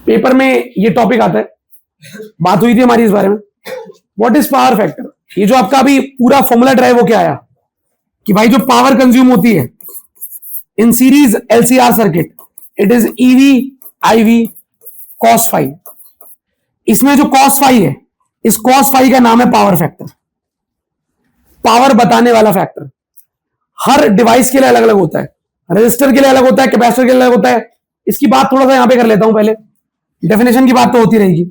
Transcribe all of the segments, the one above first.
Paper में ये topic आता है, बात हुई थी हमारी इस बारे में। What is power factor? ये जो आपका अभी पूरा फॉर्मूला ड्राइव हो के आया कि भाई जो पावर कंज्यूम होती है in series LCR circuit, it is EV IV cos phi. इसमें जो कॉस फाई है, इस कॉस फाई का नाम है पावर फैक्टर, पावर बताने वाला फैक्टर। हर डिवाइस के लिए अलग अलग होता है, रेजिस्टर के लिए अलग होता है, कैपेसिटर के लिए अलग होता है। इसकी बात थोड़ा सा यहां पे कर लेता हूं, पहले डेफिनेशन की बात तो होती रहेगी।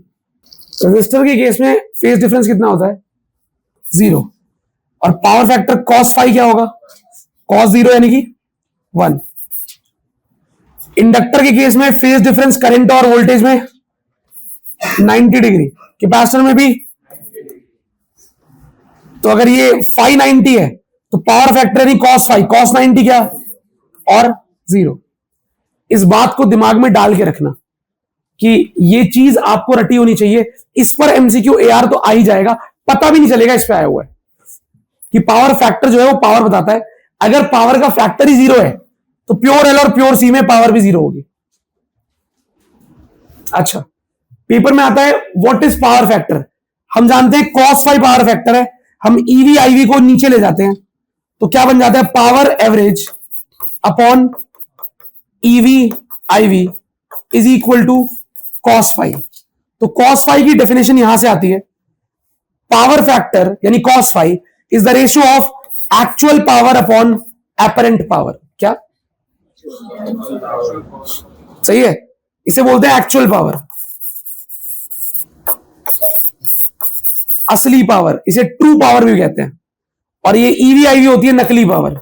रेजिस्टर के केस में फेज डिफरेंस कितना होता है? 0। और पावर फैक्टर कॉस फाई क्या होगा? कॉस 0 यानी कि 1। इंडक्टर के केस में फेज डिफरेंस करंट और वोल्टेज में 90 डिग्री, कैपेसिटर में भी। तो अगर ये फाई 90 है तो पावर फैक्टर यानी कॉस फाई, कॉस 90 क्या और 0। इस बात को दिमाग में डाल के रखना कि ये चीज आपको रटी होनी चाहिए। इस पर एमसीक्यू एआर तो आ ही जाएगा, पता भी नहीं चलेगा इस पे आया हुआ है कि पावर फैक्टर जो है वो पावर बताता है। अगर पावर का फैक्टर ही 0 है तो प्योर एल और प्योर सी में पावर भी 0 होगी। अच्छा, पेपर में आता है व्हाट इज पावर फैक्टर। हम जानते हैं कॉस फाई पावर फैक्टर है, हम ईवी आईवी को नीचे ले जाते हैं तो क्या बन जाता है? Power average upon EV IV is equal to cos phi. तो कॉस फाई की डेफिनेशन यहां से आती है, पावर फैक्टर यानी cos phi is the ratio of actual power upon apparent power. क्या सही है? इसे बोलते हैं एक्चुअल पावर, असली पावर, इसे ट्रू पावर भी कहते हैं। और ये ईवी आईवी होती है नकली पावर।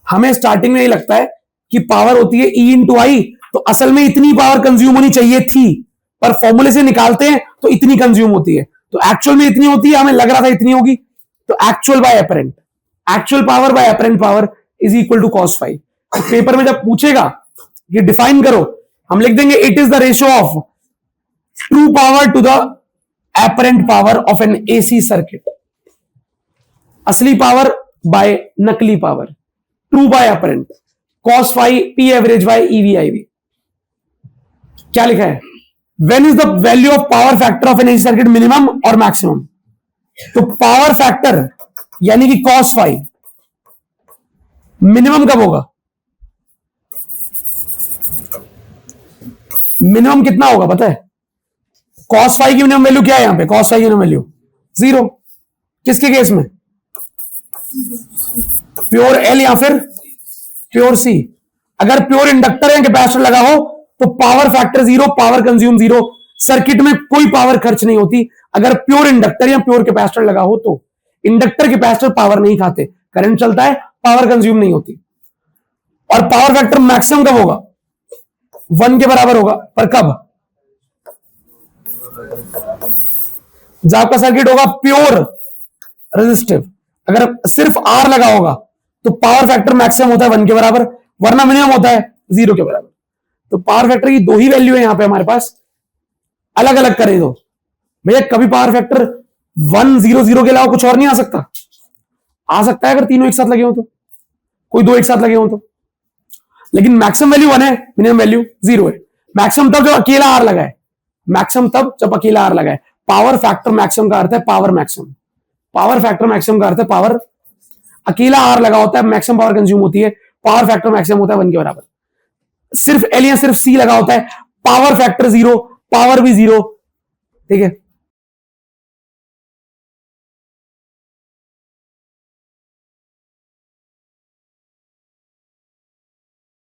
हमें स्टार्टिंग में यही लगता है कि पावर होती है ई इंटू आई, तो असल में इतनी पावर कंज्यूम होनी चाहिए थी, पर फॉर्मूले से निकालते हैं तो इतनी कंज्यूम होती है। तो एक्चुअल में इतनी होती है, हमें लग रहा था इतनी होगी। तो actual by apparent, actual power by apparent power is equal to cos phi. Paper में जब पूछेगा कि डिफाइन करो, हम लिख देंगे it is the ratio of true power to the apparent power of an AC circuit. असली पावर बाय नकली power, true by apparent, cos phi P average by EV IV. क्या लिखा है? When is the value of power factor of an AC circuit minimum और maximum. तो power factor यानी कि कॉस फाई मिनिमम कब होगा? मिनिमम कितना होगा पता है? कॉस फाई की मिनिमम वैल्यू क्या है? यहां पे कॉस फाई की मिनिमम वैल्यू 0। किसके केस में? प्योर एल या फिर प्योर सी। अगर प्योर इंडक्टर या कैपेसिटर लगा हो तो power factor 0, power consume 0, circuit में कोई पावर खर्च नहीं होती। अगर प्योर इंडक्टर या प्योर कैपेसिटर लगा हो तो इंडक्टर कैपेसिटर पावर नहीं खाते, करंट चलता है, पावर कंज्यूम नहीं होती। और पावर फैक्टर मैक्सिमम कब होगा? 1 के बराबर होगा। पर कब? जब आपका सर्किट होगा प्योर रेजिस्टिव। अगर सिर्फ आर लगा होगा तो पावर फैक्टर मैक्सिमम होता है 1 के बराबर, वरना मिनिमम होता है 0 के बराबर। तो पावर फैक्टर की 2 ही वैल्यू है यहां पे हमारे पास, अलग अलग करे दो भैया। कभी पावर फैक्टर 1 0 0 के अलावा कुछ और नहीं आ सकता? आ सकता है अगर तीनों एक साथ लगे हो तो, कोई 2 एक साथ लगे हो तो। लेकिन मैक्सिमम वैल्यू 1 है, मिनिमम वैल्यू 0 है। मैक्सिमम तब जब अकेला आर लगा है, मैक्सिमम तब जब अकेला आर लगा है। पावर फैक्टर मैक्सिमम का अर्थ है power maximum, power factor maximum का अर्थ है पावर। अकेला आर लगा होता है, मैक्सिमम पावर कंज्यूम होती है, पावर फैक्टर मैक्सिमम होता है 1 के बराबर। सिर्फ एल या सिर्फ सी लगा होता है, पावर फैक्टर 0, पावर भी 0। ठीक है।